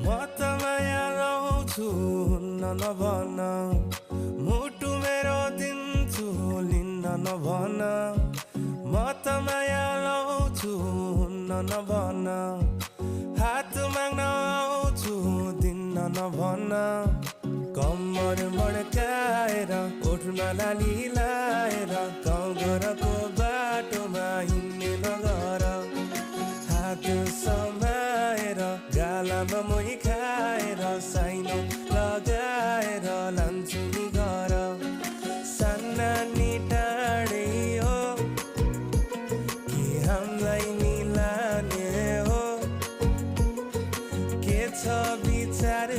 म त माया लाउँछु हुन्न नभन मुटु मेरो दिन्छु लिन्न नभन म त माया लाउँछु हुन्न नभन हात माग्न आउँछु दिन्न नभन कम्मर मड्काएर ओठमा लाली लाएर गाउँ घरको बाटोमा हिँड्ने नगर हात समाएर गालामा मोही खाएर साइनो लगाएर लान्छु नि घर साना नि टाढे हो कि हामीलाई मिलाने हो के छ विचार